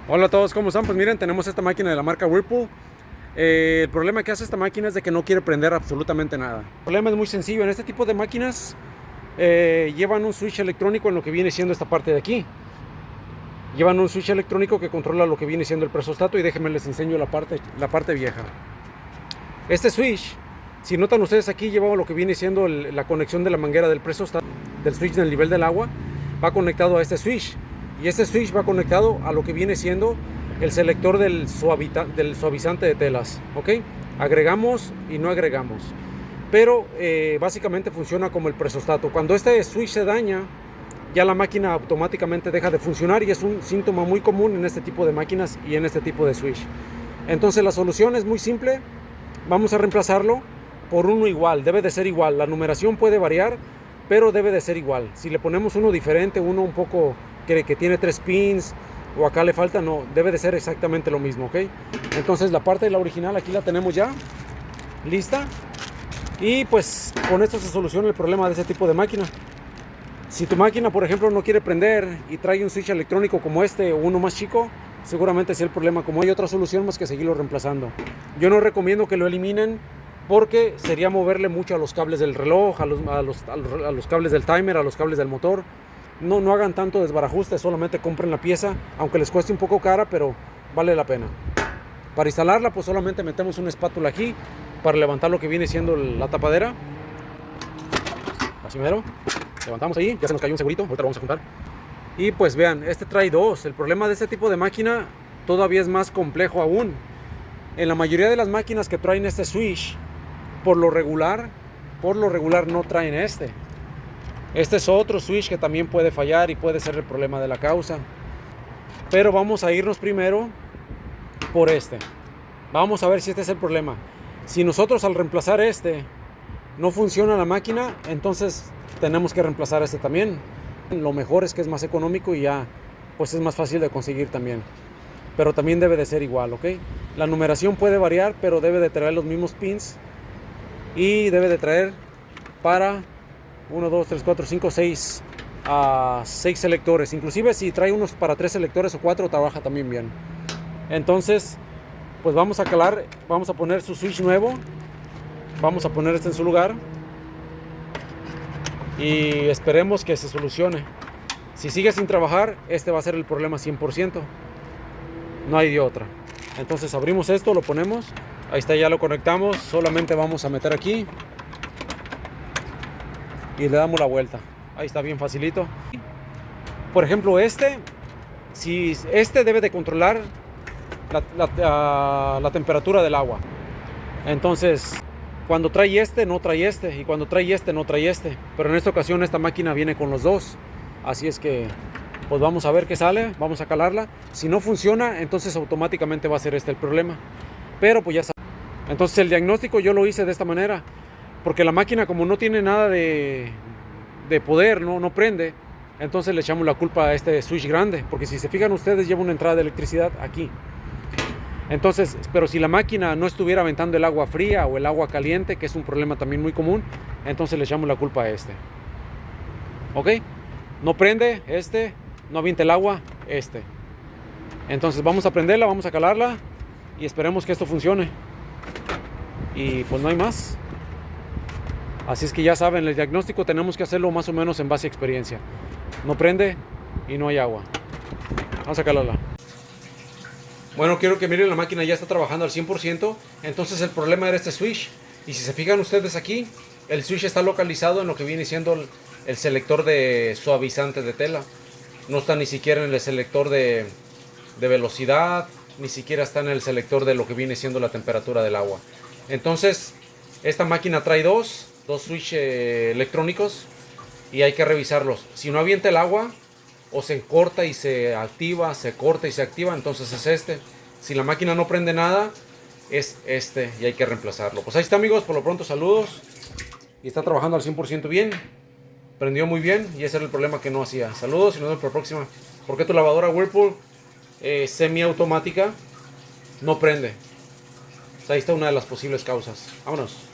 Hola a todos, ¿cómo están? Pues miren, tenemos esta máquina de la marca Whirlpool. El problema que hace esta máquina es de que no quiere prender absolutamente nada. El problema es muy sencillo. En este tipo de máquinas llevan un switch electrónico en lo que viene siendo esta parte de aquí. Llevan un switch electrónico que controla lo que viene siendo el presostato, y déjenme les enseño la parte vieja. Este switch, si notan ustedes aquí, lleva lo que viene siendo la conexión de la manguera del presostato, del switch del nivel del agua, va conectado a este switch. Y este switch va conectado a lo que viene siendo el selector del suavizante de telas, ¿ok? Agregamos y no agregamos. Pero básicamente funciona como el presostato. Cuando este switch se daña, ya la máquina automáticamente deja de funcionar, y es un síntoma muy común en este tipo de máquinas y en este tipo de switch. Entonces la solución es muy simple. Vamos a reemplazarlo por uno igual. Debe de ser igual. La numeración puede variar, pero debe de ser igual. Si le ponemos uno diferente, uno un poco que tiene 3 pins, o acá le falta, no, debe de ser exactamente lo mismo, ¿ok? Entonces la parte de la original aquí la tenemos ya lista, y pues con esto se soluciona el problema de ese tipo de máquina. Si tu máquina, por ejemplo, no quiere prender y trae un switch electrónico como este o uno más chico, seguramente sea el problema. Como hay otra solución más que seguirlo reemplazando. Yo no recomiendo que lo eliminen, porque sería moverle mucho a los cables del reloj, a los cables del timer, a los cables del motor. No hagan tanto desbarajuste, solamente compren la pieza, aunque les cueste un poco cara, pero vale la pena. Para instalarla, pues solamente metemos una espátula aquí para levantar lo que viene siendo la tapadera. Así mero. Levantamos ahí, ya se nos cayó un segurito, ahorita lo vamos a juntar. Y pues vean, este trae dos. El problema de este tipo de máquina todavía es más complejo aún. En la mayoría de las máquinas que traen este switch, por lo regular no traen este. Este es otro switch que también puede fallar y puede ser el problema de la causa. Pero vamos a irnos primero por este. Vamos a ver si este es el problema. Si nosotros al reemplazar este no funciona la máquina, entonces tenemos que reemplazar este también. Lo mejor es que es más económico y ya pues es más fácil de conseguir también. Pero también debe de ser igual, ¿ok? La numeración puede variar, pero debe de traer los mismos pins. Y debe de traer para 1, 2, 3, 4, 5, 6 6 selectores. Inclusive si trae unos para 3 selectores o 4, trabaja también bien. Entonces pues vamos a calar, vamos a poner su switch nuevo. Vamos a poner este en su lugar y esperemos que se solucione. Si sigue sin trabajar, este va a ser el problema 100%. No hay de otra. Entonces abrimos esto, lo ponemos. Ahí está, ya lo conectamos. Solamente vamos a meter aquí y le damos la vuelta. Ahí está, bien facilito. Por ejemplo, si este debe de controlar la temperatura del agua. Entonces, cuando trae este, no trae este. Y cuando trae este, no trae este. Pero en esta ocasión esta máquina viene con los dos. Así es que pues vamos a ver qué sale. Vamos a calarla. Si no funciona, entonces automáticamente va a ser este el problema. Pero pues ya saben. Entonces el diagnóstico yo lo hice de esta manera. Porque la máquina, como no tiene nada de poder, no prende. Entonces le echamos la culpa a este switch grande. Porque si se fijan ustedes, lleva una entrada de electricidad aquí. Entonces, pero si la máquina no estuviera aventando el agua fría o el agua caliente, que es un problema también muy común, entonces le echamos la culpa a este. ¿Ok? No prende este, no avienta el agua este. Entonces vamos a prenderla, vamos a calarla y esperemos que esto funcione. Y pues no hay más. Así es que ya saben, el diagnóstico tenemos que hacerlo más o menos en base a experiencia. No prende y no hay agua. Vamos a calarla. Bueno, quiero que miren, la máquina ya está trabajando al 100%. Entonces el problema era este switch. Y si se fijan ustedes aquí, el switch está localizado en lo que viene siendo el selector de suavizante de tela. No está ni siquiera en el selector de velocidad, ni siquiera está en el selector de lo que viene siendo la temperatura del agua. Entonces esta máquina trae dos switch electrónicos, y hay que revisarlos. Si no avienta el agua, o se corta y se activa, se corta y se activa, entonces es este. Si la máquina no prende nada, es este, y hay que reemplazarlo. Pues ahí está, amigos, por lo pronto saludos. Y está trabajando al 100% bien. Prendió muy bien, y ese era el problema que no hacía. Saludos y nos vemos para la próxima. ¿Por qué tu lavadora Whirlpool semiautomática no prende? Pues ahí está una de las posibles causas. Vámonos.